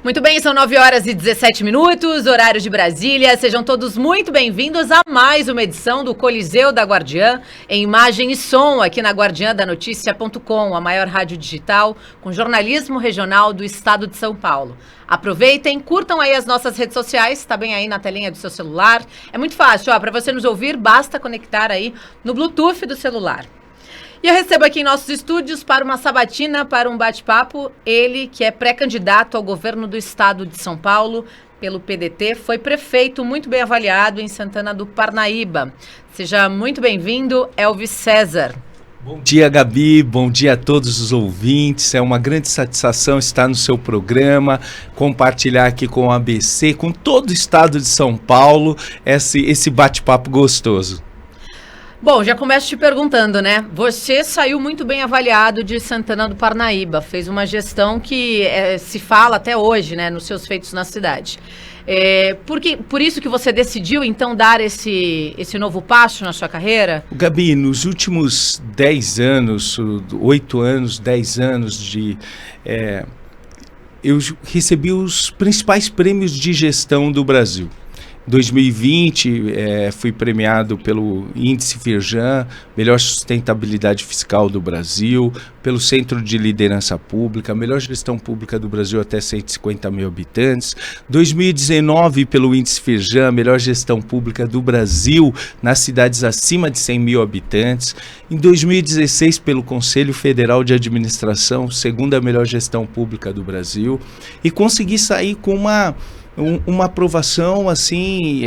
Muito bem, são 9h17, horário de Brasília. Sejam todos muito bem-vindos a mais uma edição do Coliseu da Guardiã, em imagem e som, aqui na guardiandanoticia.com, a maior rádio digital com jornalismo regional do estado de São Paulo. Aproveitem, curtam aí as nossas redes sociais, está bem aí na telinha do seu celular. É muito fácil, para você nos ouvir, basta conectar aí no Bluetooth do celular. E eu recebo aqui em nossos estúdios para uma sabatina, para um bate-papo, ele que é pré-candidato ao governo do estado de São Paulo pelo PDT, foi prefeito muito bem avaliado em Santana do Parnaíba. Seja muito bem-vindo, Elvis César. Bom dia, Gabi, bom dia a todos os ouvintes, é uma grande satisfação estar no seu programa, compartilhar aqui com o ABC, com todo o estado de São Paulo, esse bate-papo gostoso. Bom, já começo te perguntando, né? Você saiu muito bem avaliado de Santana do Parnaíba, fez uma gestão que se fala até hoje, né, nos seus feitos na cidade. Por isso que você decidiu, então, dar esse novo passo na sua carreira? Gabi, nos últimos 10 anos, 8 anos, 10 anos eu recebi os principais prêmios de gestão do Brasil. 2020, fui premiado pelo Índice Firjan, melhor sustentabilidade fiscal do Brasil, pelo Centro de Liderança Pública, melhor gestão pública do Brasil até 150 mil habitantes. 2019, pelo Índice Firjan, melhor gestão pública do Brasil nas cidades acima de 100 mil habitantes. Em 2016, pelo Conselho Federal de Administração, segunda melhor gestão pública do Brasil. E consegui sair com uma aprovação assim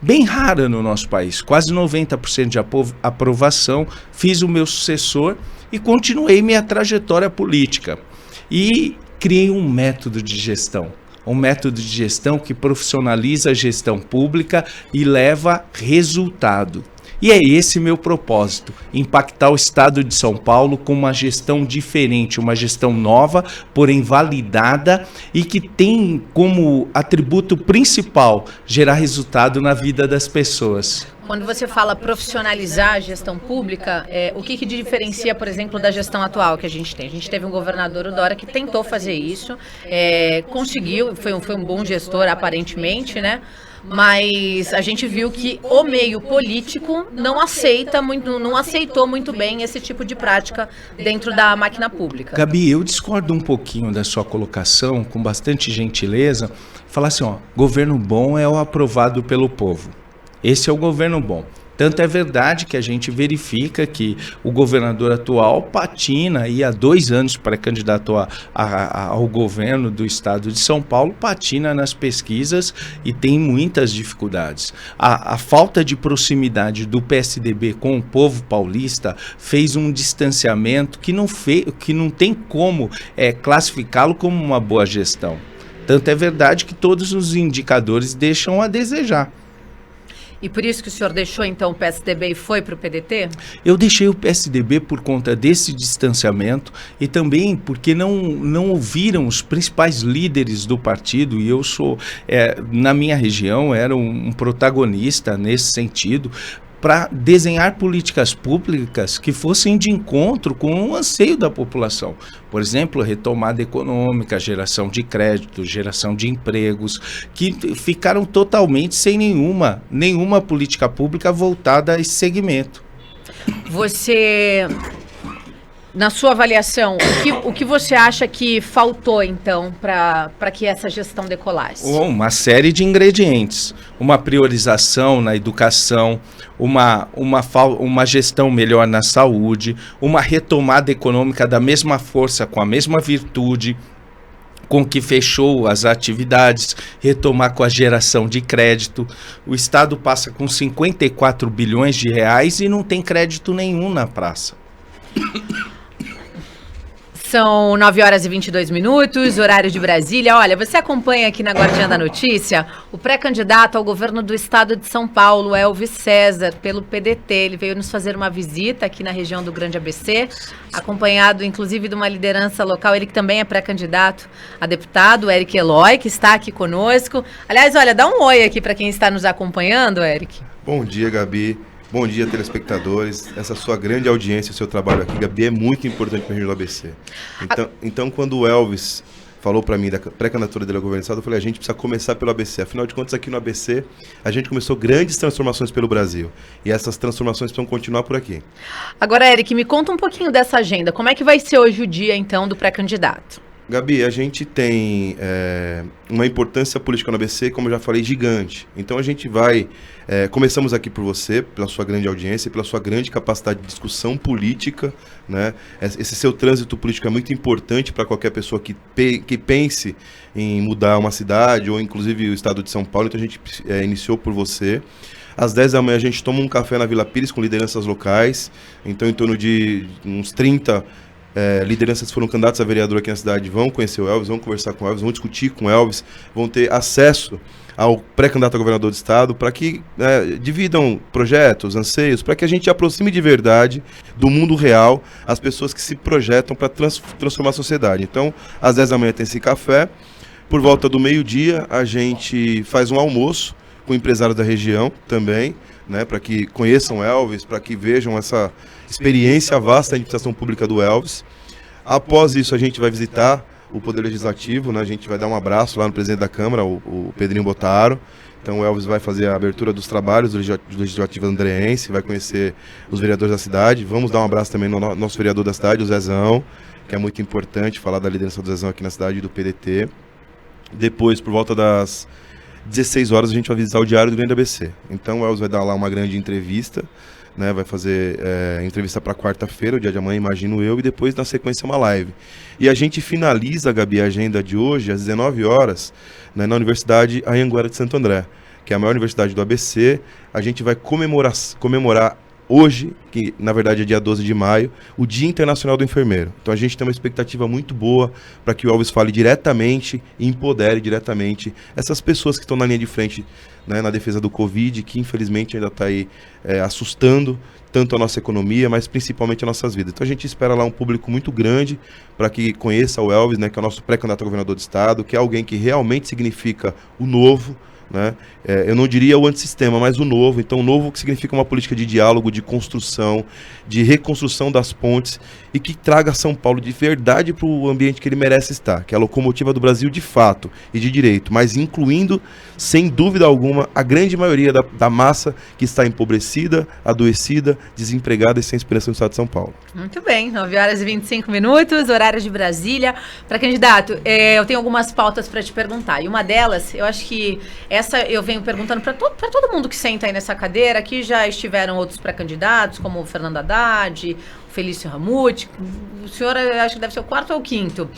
bem rara no nosso país, quase 90% de aprovação. Fiz o meu sucessor e continuei minha trajetória política e criei um método de gestão que profissionaliza a gestão pública e leva resultado. E é esse meu propósito, impactar o estado de São Paulo com uma gestão diferente, uma gestão nova, porém validada e que tem como atributo principal gerar resultado na vida das pessoas. Quando você fala profissionalizar a gestão pública, o que diferencia, por exemplo, da gestão atual que a gente tem? A gente teve um governador, o Dória, que tentou fazer isso, conseguiu, foi um bom gestor aparentemente, né? Mas a gente viu que o meio político não aceitou muito bem esse tipo de prática dentro da máquina pública. Gabi, eu discordo um pouquinho da sua colocação, com bastante gentileza, falar assim, governo bom é o aprovado pelo povo. Esse é o governo bom. Tanto é verdade que a gente verifica que o governador atual patina, e há 2 anos pré-candidato ao governo do estado de São Paulo, patina nas pesquisas e tem muitas dificuldades. A falta de proximidade do PSDB com o povo paulista fez um distanciamento que não tem como classificá-lo como uma boa gestão. Tanto é verdade que todos os indicadores deixam a desejar. E por isso que o senhor deixou, então, o PSDB e foi para o PDT? Eu deixei o PSDB por conta desse distanciamento e também porque não ouviram os principais líderes do partido, e eu sou, na minha região, era um protagonista nesse sentido, para desenhar políticas públicas que fossem de encontro com o anseio da população. Por exemplo, retomada econômica, geração de crédito, geração de empregos, que ficaram totalmente sem nenhuma política pública voltada a esse segmento. Você, na sua avaliação, o que você acha que faltou, então, para que essa gestão decolasse? Uma série de ingredientes. Uma priorização na educação, uma gestão melhor na saúde, uma retomada econômica da mesma força, com a mesma virtude com que fechou as atividades, retomar com a geração de crédito. O Estado passa com 54 bilhões de reais e não tem crédito nenhum na praça. São 9 horas e 22 minutos, horário de Brasília. Olha, você acompanha aqui na Guardiã da Notícia o pré-candidato ao governo do estado de São Paulo, Elvis César, pelo PDT. Ele veio nos fazer uma visita aqui na região do Grande ABC, acompanhado inclusive de uma liderança local, ele que também é pré-candidato a deputado, Eric Eloy, que está aqui conosco. Aliás, olha, dá um oi aqui para quem está nos acompanhando, Eric. Bom dia, Gabi. Bom dia, telespectadores. Essa sua grande audiência, o seu trabalho aqui, Gabi, é muito importante para a região do ABC. Então, quando o Elvis falou para mim da pré-candidatura dele ao governo do estado, eu falei, a gente precisa começar pelo ABC. Afinal de contas, aqui no ABC, a gente começou grandes transformações pelo Brasil. E essas transformações precisam continuar por aqui. Agora, Eric, me conta um pouquinho dessa agenda. Como é que vai ser hoje o dia, então, do pré-candidato? Gabi, a gente tem uma importância política no ABC, como eu já falei, gigante. Então a gente vai... começamos aqui por você, pela sua grande audiência, pela sua grande capacidade de discussão política, né? Esse seu trânsito político é muito importante para qualquer pessoa que pense em mudar uma cidade ou inclusive o estado de São Paulo. Então a gente iniciou por você. Às 10 da manhã a gente toma um café na Vila Pires com lideranças locais. Então em torno de uns 30... lideranças que foram candidatos a vereador aqui na cidade vão conhecer o Elvis, vão conversar com o Elvis, vão discutir com o Elvis, vão ter acesso ao pré-candidato a governador do estado para que dividam projetos, anseios, para que a gente aproxime de verdade do mundo real as pessoas que se projetam para transformar a sociedade. Então, às 10 da manhã tem esse café, por volta do meio-dia a gente faz um almoço com empresários da região também, né, para que conheçam Elvis, para que vejam essa experiência vasta da administração pública do Elvis. Após isso, a gente vai visitar o Poder Legislativo, né, a gente vai dar um abraço lá no presidente da Câmara, o Pedrinho Bottaro. Então o Elvis vai fazer a abertura dos trabalhos do Legislativo Andreense, vai conhecer os vereadores da cidade. Vamos dar um abraço também no nosso vereador da cidade, o Zezão, que é muito importante falar da liderança do Zezão aqui na cidade, do PDT. Depois, por volta das 16 horas, a gente vai visitar o Diário do Grande ABC. Então o Elvis vai dar lá uma grande entrevista, né, vai fazer entrevista para quarta-feira, o dia de amanhã, imagino eu, e depois na sequência uma live. E a gente finaliza, Gabi, a agenda de hoje às 19 horas, né, na Universidade Anhanguera de Santo André, que é a maior universidade do ABC. A gente vai comemorar hoje, que na verdade é dia 12 de maio, o Dia Internacional do Enfermeiro. Então a gente tem uma expectativa muito boa para que o Elvis fale diretamente e empodere diretamente essas pessoas que estão na linha de frente, né, na defesa do Covid, que infelizmente ainda está aí assustando tanto a nossa economia, mas principalmente as nossas vidas. Então a gente espera lá um público muito grande para que conheça o Elvis, né, que é o nosso pré-candidato a governador do estado, que é alguém que realmente significa o novo, né? Eu não diria o antissistema, mas o novo. Então o novo que significa uma política de diálogo, de construção, de reconstrução das pontes e que traga São Paulo de verdade para o ambiente que ele merece estar, que é a locomotiva do Brasil de fato e de direito, mas incluindo, sem dúvida alguma, a grande maioria da massa que está empobrecida, adoecida, desempregada e sem esperança no estado de São Paulo. Muito bem, 9 horas e 25 minutos, horário de Brasília. Para candidato, eu tenho algumas pautas para te perguntar, e uma delas, eu acho que essa eu venho perguntando para todo mundo que senta aí nessa cadeira. Aqui já estiveram outros pré-candidatos, como o Fernando Haddad, o Felício Ramute. O senhor, eu acho que deve ser o quarto ou o quinto.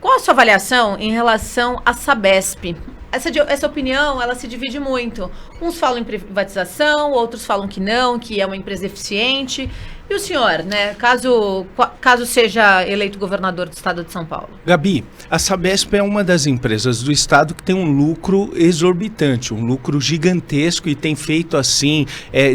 Qual a sua avaliação em relação à Sabesp? Essa opinião, ela se divide muito. Uns falam em privatização, outros falam que não, que é uma empresa eficiente. E o senhor, né, caso seja eleito governador do estado de São Paulo? Gabi, a Sabesp é uma das empresas do estado que tem um lucro exorbitante, um lucro gigantesco e tem feito assim,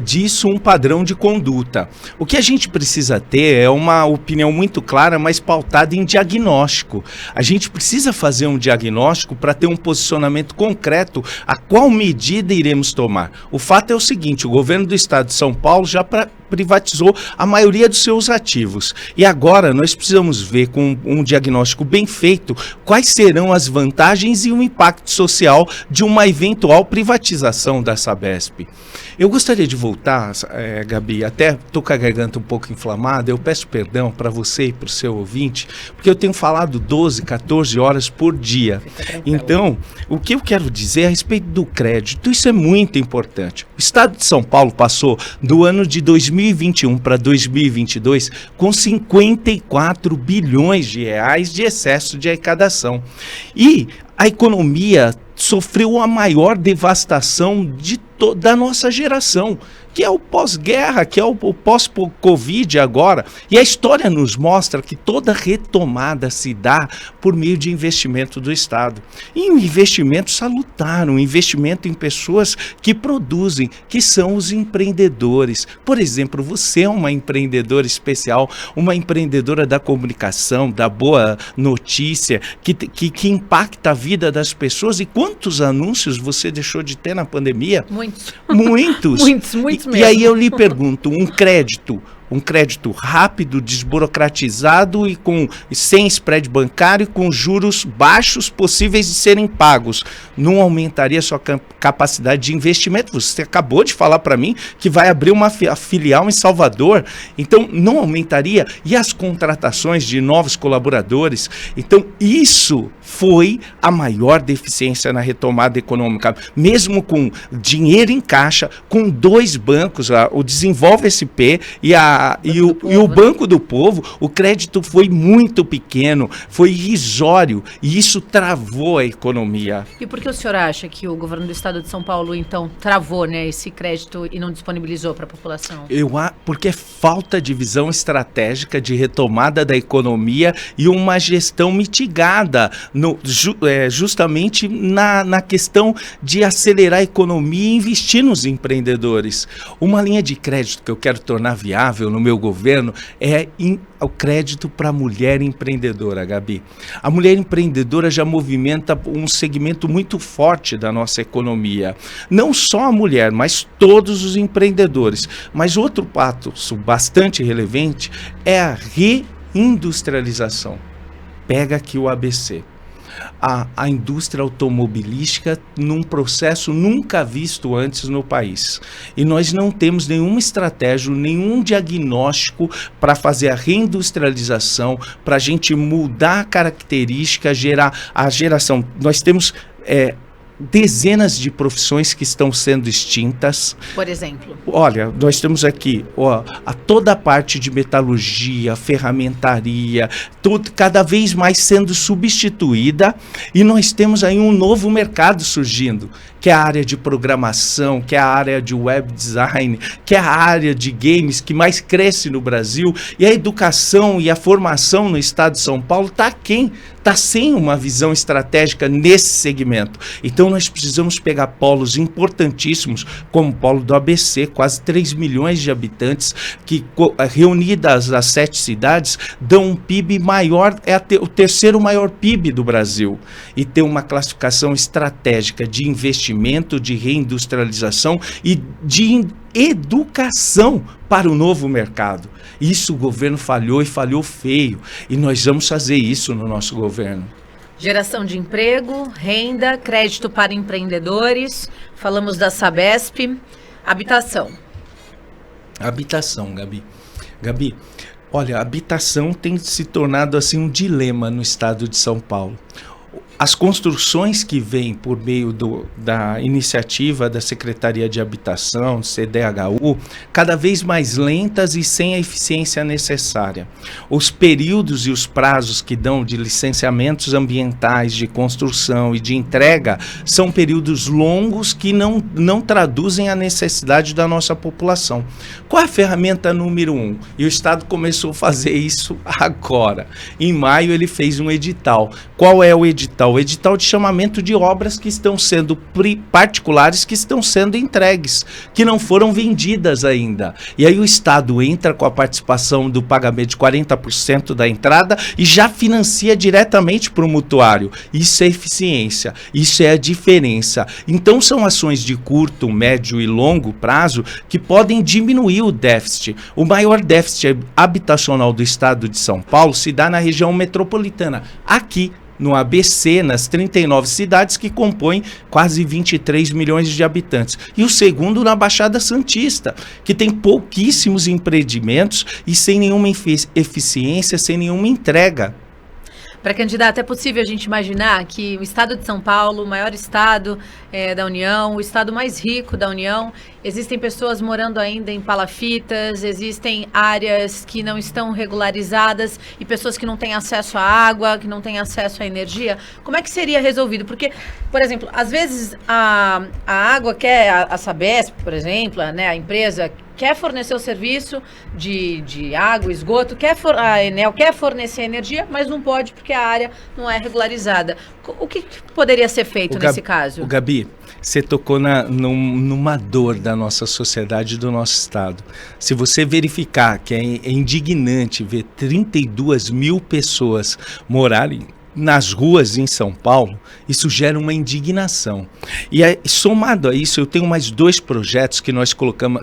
disso um padrão de conduta. O que a gente precisa ter é uma opinião muito clara, mas pautada em diagnóstico. A gente precisa fazer um diagnóstico para ter um posicionamento concreto a qual medida iremos tomar. O fato é o seguinte, o governo do estado de São Paulo já privatizou a maioria dos seus ativos. E agora nós precisamos ver, com um diagnóstico bem feito, quais serão as vantagens e o impacto social de uma eventual privatização da Sabesp. Eu gostaria de voltar, Gabi, até estou com a garganta um pouco inflamada, eu peço perdão para você e para o seu ouvinte, porque eu tenho falado 12, 14 horas por dia. Então, o que eu quero dizer a respeito do crédito, isso é muito importante. O Estado de São Paulo passou do ano de 2021 para 2022 com 54 bilhões de reais de excesso de arrecadação. E a economia sofreu a maior devastação da nossa geração, que é o pós-guerra, que é o pós-Covid agora. E a história nos mostra que toda retomada se dá por meio de investimento do Estado. E um investimento salutar, um investimento em pessoas que produzem, que são os empreendedores. Por exemplo, você é uma empreendedora especial, uma empreendedora da comunicação, da boa notícia, que impacta a vida das pessoas. E quantos anúncios você deixou de ter na pandemia? Muitos. Muitos. Muitos mesmo. E aí eu lhe pergunto, um crédito rápido, desburocratizado e sem spread bancário, com juros baixos possíveis de serem pagos, não aumentaria sua capacidade de investimento? Você acabou de falar para mim que vai abrir uma filial em Salvador, então não aumentaria? E as contratações de novos colaboradores? Então isso foi a maior deficiência na retomada econômica, mesmo com dinheiro em caixa, com 2 bancos, o Desenvolve SP e o Banco do Povo, o crédito foi muito pequeno, foi irrisório, e isso travou a economia. E por que o senhor acha que o governo do estado de São Paulo, então, travou, né, esse crédito e não disponibilizou para a população? Porque é falta de visão estratégica de retomada da economia e uma gestão mitigada, justamente na questão de acelerar a economia e investir nos empreendedores. Uma linha de crédito que eu quero tornar viável no meu governo é o crédito para a mulher empreendedora, Gabi. A mulher empreendedora já movimenta um segmento muito forte da nossa economia. Não só a mulher, mas todos os empreendedores. Mas outro passo bastante relevante é a reindustrialização. Pega aqui o ABC. A indústria automobilística num processo nunca visto antes no país. E nós não temos nenhuma estratégia, nenhum diagnóstico para fazer a reindustrialização, para a gente mudar a característica, gerar a geração. Nós temos dezenas de profissões que estão sendo extintas. Por exemplo? Olha, nós temos aqui toda a parte de metalurgia, ferramentaria, cada vez mais sendo substituída, e nós temos aí um novo mercado surgindo, que é a área de programação, que é a área de web design, que é a área de games que mais cresce no Brasil, e a educação e a formação no estado de São Paulo está sem uma visão estratégica nesse segmento. Então nós precisamos pegar polos importantíssimos, como o polo do ABC, quase 3 milhões de habitantes, que reunidas as 7 cidades, dão um PIB maior, o terceiro maior PIB do Brasil, e ter uma classificação estratégica de investimento, de reindustrialização e de educação para o novo mercado. Isso o governo falhou, e falhou feio, e nós vamos fazer isso no nosso governo. Geração de emprego, renda, crédito para empreendedores, falamos da Sabesp, habitação. Habitação, Gabi, olha, a habitação tem se tornado assim um dilema no estado de São Paulo. As construções que vêm por meio da iniciativa da Secretaria de Habitação, CDHU, cada vez mais lentas e sem a eficiência necessária. Os períodos e os prazos que dão de licenciamentos ambientais, de construção e de entrega são períodos longos que não traduzem a necessidade da nossa população. Qual é a ferramenta número 1? E o Estado começou a fazer isso agora. Em maio ele fez um edital. Qual é o edital? o edital de chamamento de obras que estão sendo particulares, que estão sendo entregues, que não foram vendidas ainda. E aí o Estado entra com a participação do pagamento de 40% da entrada e já financia diretamente para o mutuário. Isso é eficiência, isso é a diferença. Então são ações de curto, médio e longo prazo que podem diminuir o déficit. O maior déficit habitacional do estado de São Paulo se dá na região metropolitana, aqui no ABC, nas 39 cidades que compõem quase 23 milhões de habitantes. E o segundo na Baixada Santista, que tem pouquíssimos empreendimentos e sem nenhuma eficiência, sem nenhuma entrega. Para candidato, é possível a gente imaginar que o estado de São Paulo, o maior estado da União, o estado mais rico da União, existem pessoas morando ainda em palafitas, existem áreas que não estão regularizadas e pessoas que não têm acesso à água, que não têm acesso à energia? Como é que seria resolvido? Porque, por exemplo, às vezes a água a Sabesp, por exemplo, né, a empresa quer fornecer o serviço de água, esgoto, a Enel quer fornecer energia, mas não pode porque a área não é regularizada. O que poderia ser feito nesse caso? Gabi, você tocou numa dor da nossa sociedade e do nosso estado. Se você verificar que é indignante ver 32 mil pessoas morarem nas ruas em São Paulo, isso gera uma indignação. E somado a isso, eu tenho mais 2 projetos que nós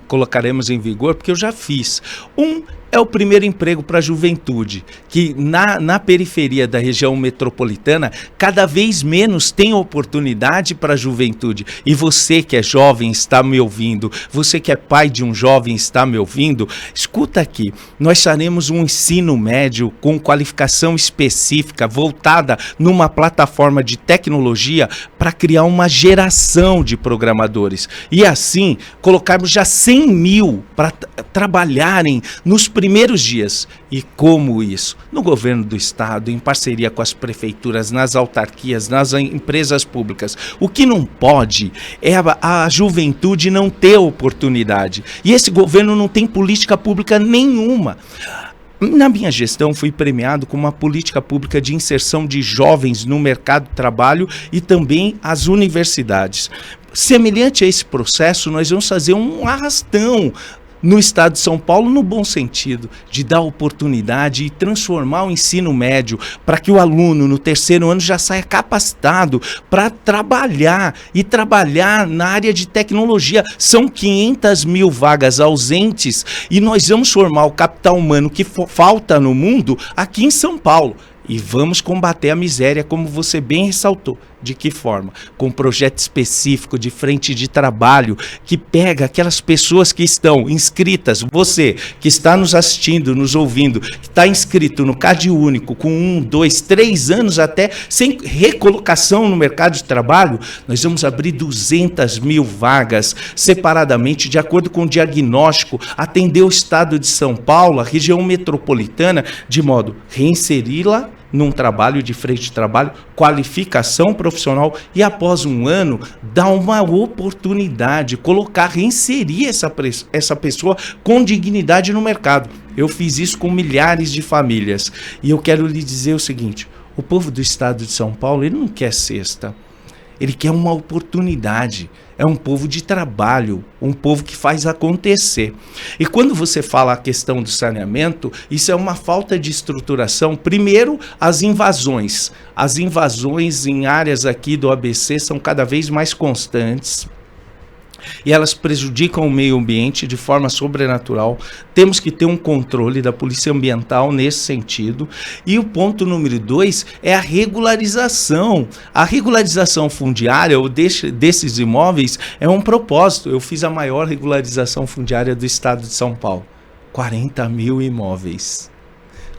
colocaremos em vigor, porque eu já fiz. Um é o primeiro emprego para a juventude, que na periferia da região metropolitana, cada vez menos tem oportunidade para a juventude. E você que é jovem está me ouvindo, você que é pai de um jovem está me ouvindo, escuta aqui, nós faremos um ensino médio com qualificação específica, voltada numa plataforma de tecnologia para criar uma geração de programadores. E assim, colocarmos já 100 mil para trabalharem nos primeiros dias. E como isso? No governo do estado, em parceria com as prefeituras, nas autarquias, nas empresas públicas. O que não pode é a juventude não ter oportunidade. E esse governo não tem política pública nenhuma. Na minha gestão, fui premiado com uma política pública de inserção de jovens no mercado de trabalho e também as universidades. Semelhante a esse processo, nós vamos fazer um arrastão no estado de São Paulo, no bom sentido, de dar oportunidade e transformar o ensino médio para que o aluno no 3º ano já saia capacitado para trabalhar e trabalhar na área de tecnologia. São 500 mil vagas ausentes e nós vamos formar o capital humano que falta no mundo aqui em São Paulo. E vamos combater a miséria, como você bem ressaltou. De que forma? Com um projeto específico de frente de trabalho que pega aquelas pessoas que estão inscritas, você que está nos assistindo, nos ouvindo, que está inscrito no Cade Único com 1, 2, 3 anos até, sem recolocação no mercado de trabalho, nós vamos abrir 200 mil vagas separadamente, de acordo com o diagnóstico, atender o estado de São Paulo, a região metropolitana, de modo a reinseri-la num trabalho de frente de trabalho, qualificação profissional e após um ano, dar uma oportunidade, reinserir essa pessoa com dignidade no mercado. Eu fiz isso com milhares de famílias e eu quero lhe dizer o seguinte, o povo do estado de São Paulo, ele não quer cesta, ele quer uma oportunidade. É um povo de trabalho, um povo que faz acontecer. E quando você fala a questão do saneamento, isso é uma falta de estruturação. Primeiro, as invasões. As invasões em áreas aqui do ABC são cada vez mais constantes. E elas prejudicam o meio ambiente de forma sobrenatural. Temos que ter um controle da polícia ambiental nesse sentido. E o ponto número 2 é a regularização. A regularização fundiária ou desses imóveis é um propósito. Eu fiz a maior regularização fundiária do estado de São Paulo. 40 mil imóveis.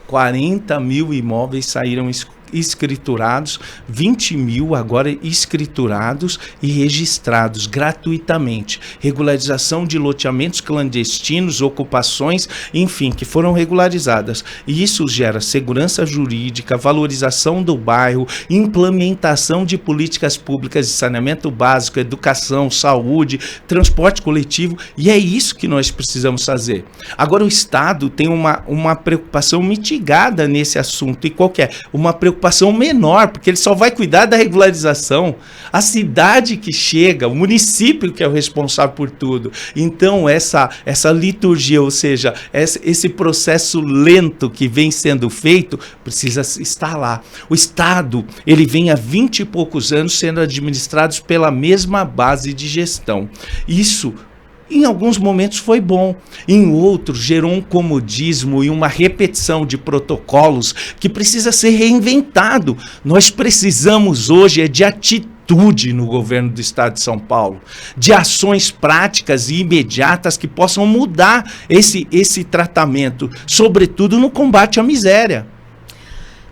40 mil imóveis saíram escriturados, 20 mil agora escriturados e registrados gratuitamente. Regularização de loteamentos clandestinos, ocupações, enfim, que foram regularizadas. E isso gera segurança jurídica, valorização do bairro, implementação de políticas públicas de saneamento básico, educação, saúde, transporte coletivo, e é isso que nós precisamos fazer. Agora o Estado tem uma preocupação mitigada nesse assunto, e qual que é? Uma preocupação preocupação menor, porque ele só vai cuidar da regularização. A cidade que chega, o município que é o responsável por tudo. Então, essa liturgia, ou seja, esse processo lento que vem sendo feito, precisa estar lá. O Estado, ele vem há 20 e poucos anos sendo administrado pela mesma base de gestão. Isso, em alguns momentos foi bom, em outros gerou um comodismo e uma repetição de protocolos que precisa ser reinventado. Nós precisamos hoje de atitude no governo do Estado de São Paulo, de ações práticas e imediatas que possam mudar esse tratamento, sobretudo no combate à miséria.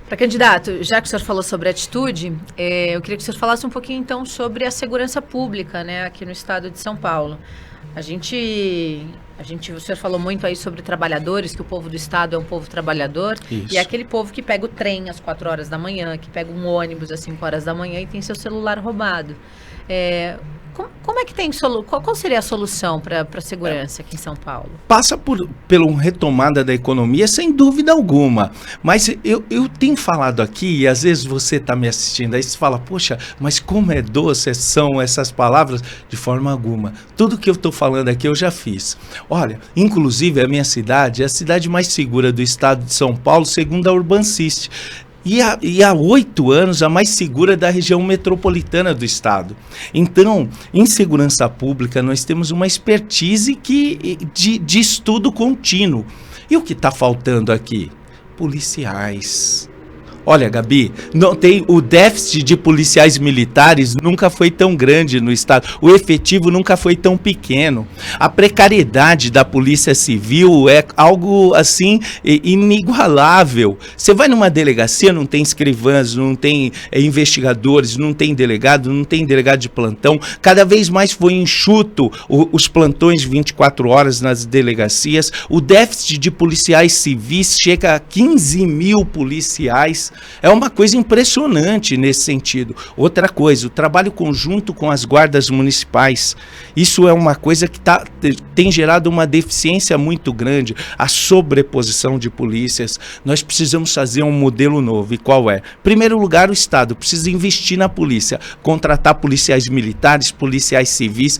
Para candidato, já que o senhor falou sobre atitude, eu queria que o senhor falasse um pouquinho então sobre a segurança pública, né, aqui no Estado de São Paulo. O senhor falou muito aí sobre trabalhadores, que o povo do Estado é um povo trabalhador. Isso. E é aquele povo que pega o trem às 4 horas da manhã, que pega um ônibus às 5 horas da manhã e tem seu celular roubado. Como é que qual seria a solução para a segurança aqui em São Paulo? Passa pela retomada da economia, sem dúvida alguma. Mas eu tenho falado aqui, e às vezes você está me assistindo, aí você fala, poxa, mas como é doce são essas palavras? De forma alguma. Tudo que eu estou falando aqui eu já fiz. Olha, inclusive a minha cidade é a cidade mais segura do estado de São Paulo, segundo a Urbansist. E há 8 anos, a mais segura da região metropolitana do estado. Então, em segurança pública, nós temos uma expertise de estudo contínuo. E o que está faltando aqui? Policiais. Olha, Gabi, o déficit de policiais militares nunca foi tão grande no estado. O efetivo nunca foi tão pequeno. A precariedade da polícia civil é algo, assim, inigualável. Você vai numa delegacia, não tem escrivãs, não tem investigadores, não tem delegado de plantão. Cada vez mais foi enxuto os plantões 24 horas nas delegacias. O déficit de policiais civis chega a 15 mil policiais. É uma coisa impressionante nesse sentido. Outra coisa, o trabalho conjunto com as guardas municipais. Isso é uma coisa que tem gerado uma deficiência muito grande. A sobreposição de polícias. Nós precisamos fazer um modelo novo. E qual é? Em primeiro lugar, o Estado precisa investir na polícia, contratar policiais militares, policiais civis,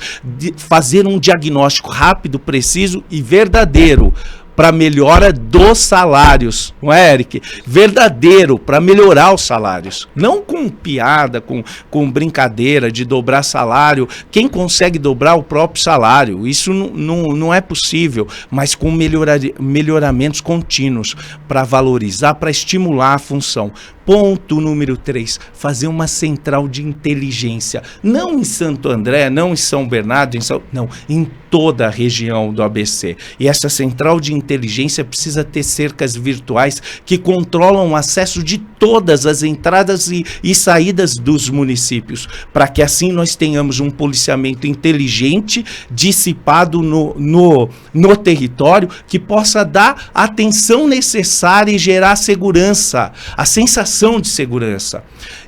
fazer um diagnóstico rápido, preciso e verdadeiro para melhora dos salários, não é, Eric? Verdadeiro, para melhorar os salários. Não com piada, com brincadeira de dobrar salário. Quem consegue dobrar o próprio salário? Isso não é possível, mas com melhoramentos contínuos para valorizar, para estimular a função. Ponto número 3, fazer uma central de inteligência. Não em Santo André, não em São Bernardo, não, em toda a região do ABC. E essa central de inteligência precisa ter cercas virtuais que controlam o acesso de todas as entradas e saídas dos municípios, para que assim nós tenhamos um policiamento inteligente, dissipado no território, que possa dar a atenção necessária e gerar segurança, a sensação de segurança.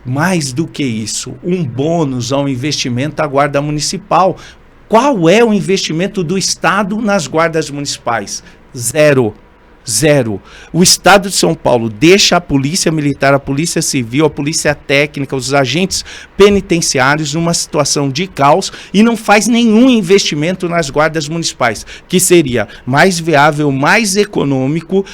Mais do que isso, um bônus ao investimento da Guarda Municipal. Qual é o investimento do Estado nas guardas municipais? Zero. O Estado de São Paulo deixa a Polícia Militar, a Polícia Civil, a Polícia Técnica, os agentes penitenciários numa situação de caos e não faz nenhum investimento nas guardas municipais, que seria mais viável, mais econômico,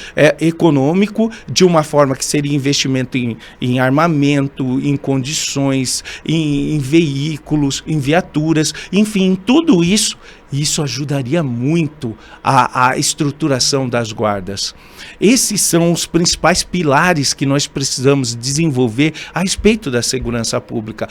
de uma forma que seria investimento em armamento, em condições, em veículos, em viaturas, enfim, tudo isso. Isso ajudaria muito a estruturação das guardas. Esses são os principais pilares que nós precisamos desenvolver a respeito da segurança pública.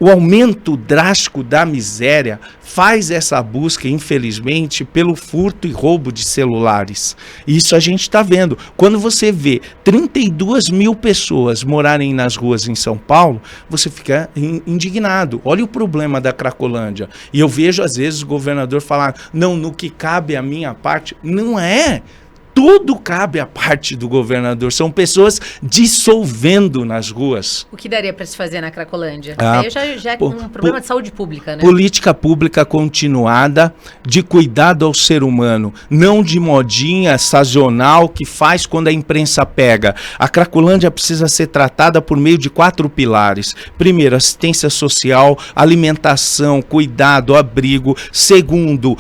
O aumento drástico da miséria faz essa busca, infelizmente, pelo furto e roubo de celulares. Isso a gente está vendo. Quando você vê 32 mil pessoas morarem nas ruas em São Paulo, você fica indignado. Olha o problema da Cracolândia. E eu vejo, às vezes, o governador falar, não, no que cabe a minha parte. Não é. tudo cabe à parte do governador. São pessoas dissolvendo nas ruas. O que daria para se fazer na Cracolândia? Ah, já é um problema de saúde pública, né? Política pública continuada de cuidado ao ser humano, não de modinha sazonal que faz quando a imprensa pega. A Cracolândia precisa ser tratada por meio de 4 pilares. Primeiro, assistência social, alimentação, cuidado, abrigo. Segundo,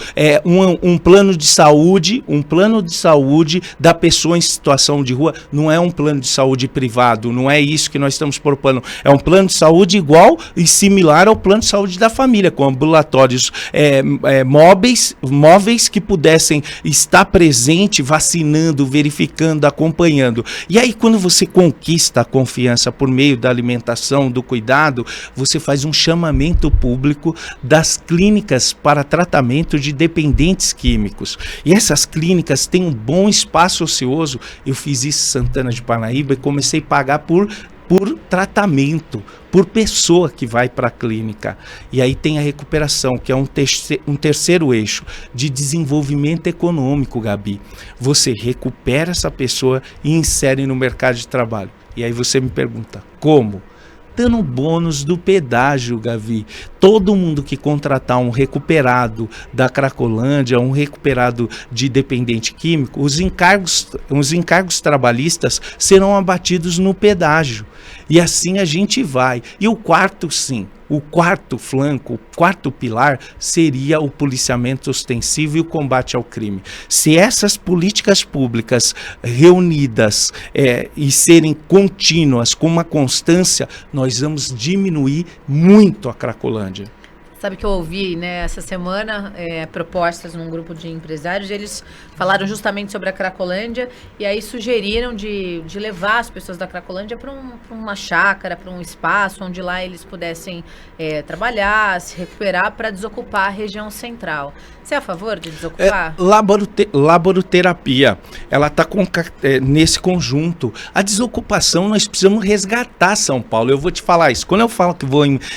um plano de saúde, da pessoa em situação de rua. Não é um plano de saúde privado, não é isso que nós estamos propondo. É um plano de saúde igual e similar ao plano de saúde da família, com ambulatórios móveis que pudessem estar presente, vacinando, verificando, acompanhando. E aí, quando você conquista a confiança por meio da alimentação, do cuidado, você faz um chamamento público das clínicas para tratamento de dependentes químicos. E essas clínicas têm um bom espaço ocioso. Eu fiz isso em Santana de Parnaíba e comecei a pagar por tratamento, por pessoa que vai para a clínica. E aí tem a recuperação, que é um terceiro eixo de desenvolvimento econômico, Gabi. Você recupera essa pessoa e insere no mercado de trabalho. E aí você me pergunta, como? Dando bônus do pedágio, Gabi. Todo mundo que contratar um recuperado da Cracolândia, um recuperado de dependente químico, os encargos trabalhistas serão abatidos no pedágio. E assim a gente vai. E o quarto flanco, o quarto pilar seria o policiamento ostensivo e o combate ao crime. Se essas políticas públicas reunidas e serem contínuas, com uma constância, nós vamos diminuir muito a Cracolândia. Sabe que eu ouvi, né, essa semana propostas num grupo de empresários, eles falaram justamente sobre a Cracolândia e aí sugeriram de levar as pessoas da Cracolândia para uma chácara, para um espaço onde lá eles pudessem trabalhar, se recuperar para desocupar a região central. Você é a favor de desocupar? Laboroterapia, ela está nesse conjunto. A desocupação, nós precisamos resgatar São Paulo. Eu vou te falar isso. Quando eu falo que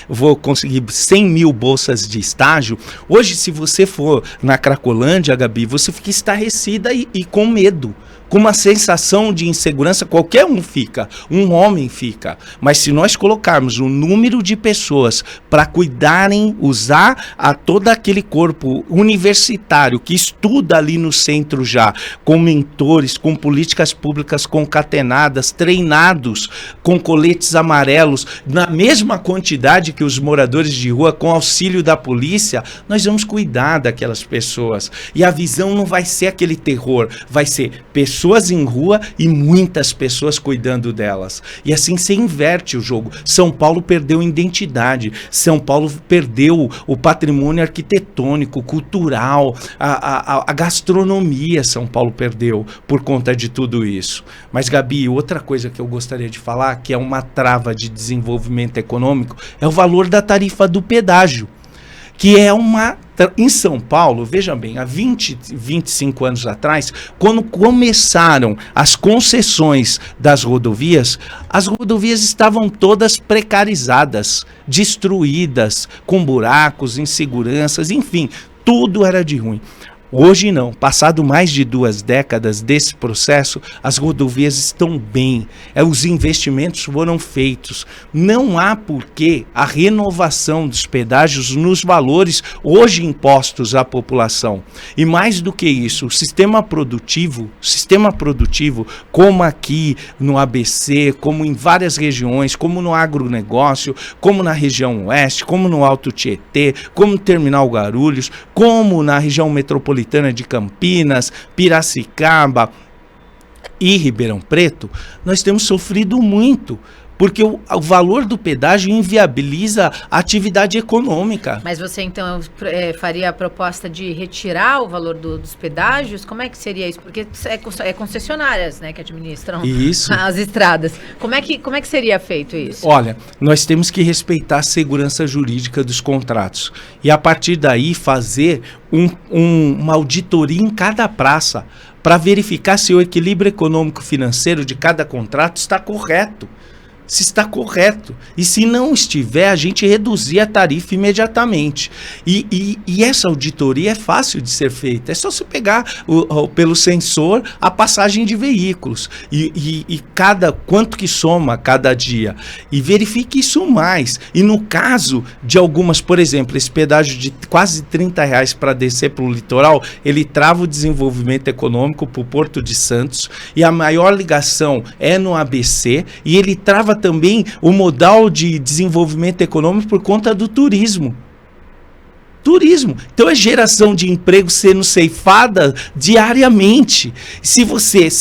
vou conseguir 100 mil bolsas de estágio, hoje se você for na Cracolândia, Gabi, você fica estarrecida e com medo. Com uma sensação de insegurança, qualquer um fica, um homem fica. Mas se nós colocarmos um número de pessoas para cuidarem, usar todo aquele corpo universitário que estuda ali no centro já, com mentores, com políticas públicas concatenadas, treinados, com coletes amarelos, na mesma quantidade que os moradores de rua, com auxílio da polícia, nós vamos cuidar daquelas pessoas. E a visão não vai ser aquele terror, vai ser pessoas em rua e muitas pessoas cuidando delas. E assim se inverte o jogo. São Paulo perdeu identidade, São Paulo perdeu o patrimônio arquitetônico, cultural, a gastronomia São Paulo perdeu por conta de tudo isso. Mas, Gabi, outra coisa que eu gostaria de falar, que é uma trava de desenvolvimento econômico, é o valor da tarifa do pedágio, que é em São Paulo, veja bem, há 25 anos atrás, quando começaram as concessões das rodovias, as rodovias estavam todas precarizadas, destruídas, com buracos, inseguranças, enfim, tudo era de ruim. Hoje não, passado mais de 2 décadas desse processo, as rodovias estão bem, os investimentos foram feitos. Não há porquê a renovação dos pedágios nos valores hoje impostos à população. E mais do que isso, o sistema produtivo, como aqui no ABC, como em várias regiões, como no agronegócio, como na região oeste, como no Alto Tietê, como no Terminal Guarulhos, como na região metropolitana de Campinas, Piracicaba e Ribeirão Preto, nós temos sofrido muito, porque o valor do pedágio inviabiliza a atividade econômica. Mas você então faria a proposta de retirar o valor dos pedágios? Como é que seria isso? Porque é concessionárias, né, que administram as estradas. Como é que seria feito isso? Olha, nós temos que respeitar a segurança jurídica dos contratos e a partir daí fazer uma auditoria em cada praça para verificar se o equilíbrio econômico-financeiro de cada contrato está correto. se está correto. E se não estiver, a gente reduzir a tarifa imediatamente. E essa auditoria é fácil de ser feita. É só você pegar pelo sensor a passagem de veículos e quanto que soma cada dia. E verifique isso mais. E no caso de algumas, por exemplo, esse pedágio de quase R$30 para descer para o litoral, ele trava o desenvolvimento econômico para o Porto de Santos, e a maior ligação é no ABC, e ele trava também o modal de desenvolvimento econômico por conta do turismo. Então é geração de emprego sendo ceifada diariamente. Se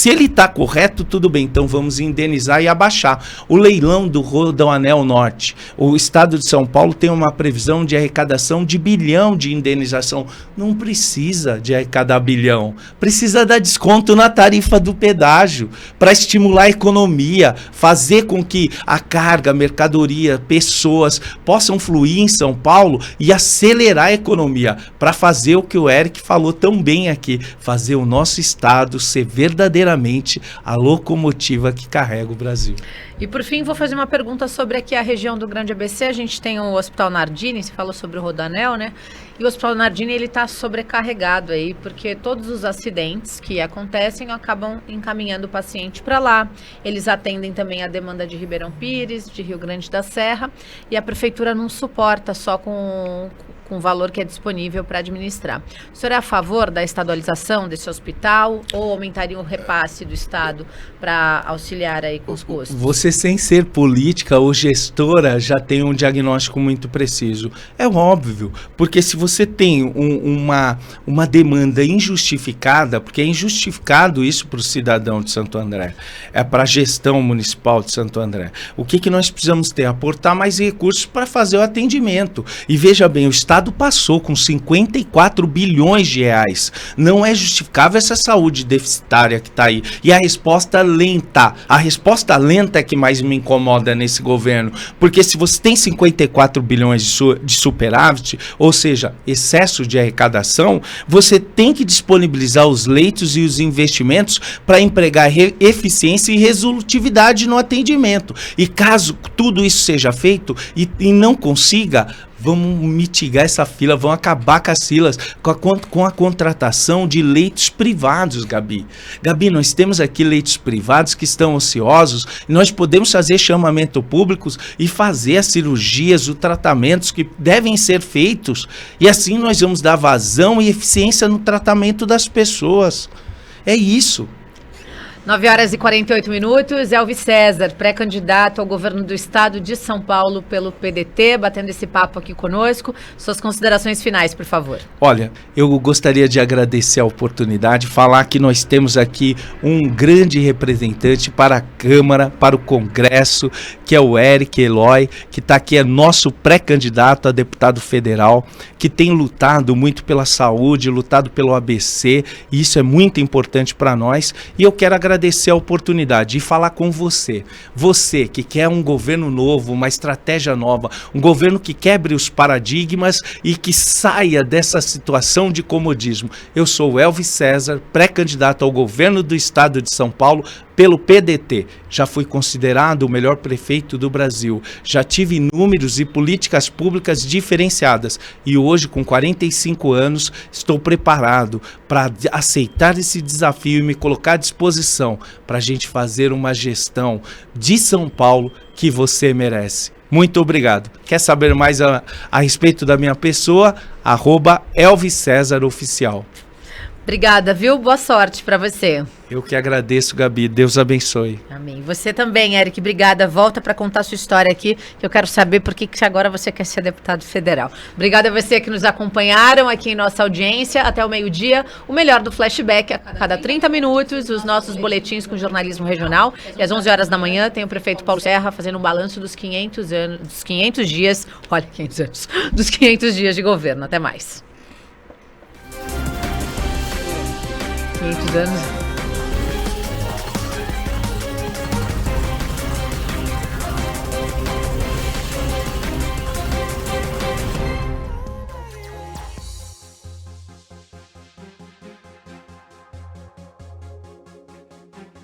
ele está correto, tudo bem, então vamos indenizar e abaixar. O leilão do Rodoanel Norte, o estado de São Paulo tem uma previsão de arrecadação de 1 bilhão de indenização. Não precisa de arrecadar bilhão, precisa dar desconto na tarifa do pedágio para estimular a economia, fazer com que a carga, mercadoria, pessoas possam fluir em São Paulo e acelerar a economia, para fazer o que o Eric falou tão bem aqui, fazer o nosso estado ser verdadeiramente a locomotiva que carrega o Brasil. E por fim, vou fazer uma pergunta sobre aqui a região do Grande ABC. A gente tem o Hospital Nardini, você falou sobre o Rodoanel, né? E o Hospital Nardini, ele está sobrecarregado aí, porque todos os acidentes que acontecem acabam encaminhando o paciente para lá. Eles atendem também a demanda de Ribeirão Pires, de Rio Grande da Serra, e a prefeitura não suporta só com o valor que é disponível para administrar. O senhor é a favor da estadualização desse hospital ou aumentaria o repasse do Estado para auxiliar aí com os custos? Você, sem ser política ou gestora, já tem um diagnóstico muito preciso. É óbvio, porque se você tem uma demanda injustificada, porque é injustificado isso para o cidadão de Santo André, é para a gestão municipal de Santo André. O que nós precisamos ter? Aportar mais recursos para fazer o atendimento. E veja bem, o Estado passou com 54 bilhões de reais. Não é justificável essa saúde deficitária que está aí. E a resposta lenta. A resposta lenta é que mais me incomoda nesse governo. Porque se você tem 54 bilhões de superávit, ou seja, excesso de arrecadação, você tem que disponibilizar os leitos e os investimentos para empregar eficiência e resolutividade no atendimento. E caso tudo isso seja feito e não consiga, vamos mitigar essa fila, vamos acabar com as filas, com a contratação de leitos privados, Gabi. Gabi, nós temos aqui leitos privados que estão ociosos, e nós podemos fazer chamamento públicos e fazer as cirurgias, os tratamentos que devem ser feitos, e assim nós vamos dar vazão e eficiência no tratamento das pessoas. É isso. 9h48, Elvis César, pré-candidato ao governo do estado de São Paulo pelo PDT, batendo esse papo aqui conosco. Suas considerações finais, por favor. Olha, eu gostaria de agradecer a oportunidade, falar que nós temos aqui um grande representante para a Câmara, para o Congresso, que é o Eric Eloy, que está aqui, é nosso pré-candidato a deputado federal, que tem lutado muito pela saúde, lutado pelo ABC, e isso é muito importante para nós, e eu quero agradecer a oportunidade de falar com você. Você que quer um governo novo, uma estratégia nova, um governo que quebre os paradigmas e que saia dessa situação de comodismo. Eu sou o Elvis César, pré-candidato ao governo do estado de São Paulo pelo PDT. Já fui considerado o melhor prefeito do Brasil. Já tive números e políticas públicas diferenciadas. E hoje, com 45 anos, estou preparado para aceitar esse desafio e me colocar à disposição para a gente fazer uma gestão de São Paulo que você merece. Muito obrigado. Quer saber mais a respeito da minha pessoa? @Elvis César Oficial. Obrigada, viu? Boa sorte para você. Eu que agradeço, Gabi. Deus abençoe. Amém. Você também, Eric. Obrigada. Volta para contar sua história aqui, que eu quero saber por que agora você quer ser deputado federal. Obrigada a você que nos acompanharam aqui em nossa audiência. Até o meio-dia, o melhor do Flashback a cada 30 minutos, os nossos boletins com jornalismo regional. E às 11 horas da manhã tem o prefeito Paulo Serra fazendo um balanço dos 500 anos, dos 500 dias, olha, 500 anos, dos 500 dias de governo. Até mais. 500 anos.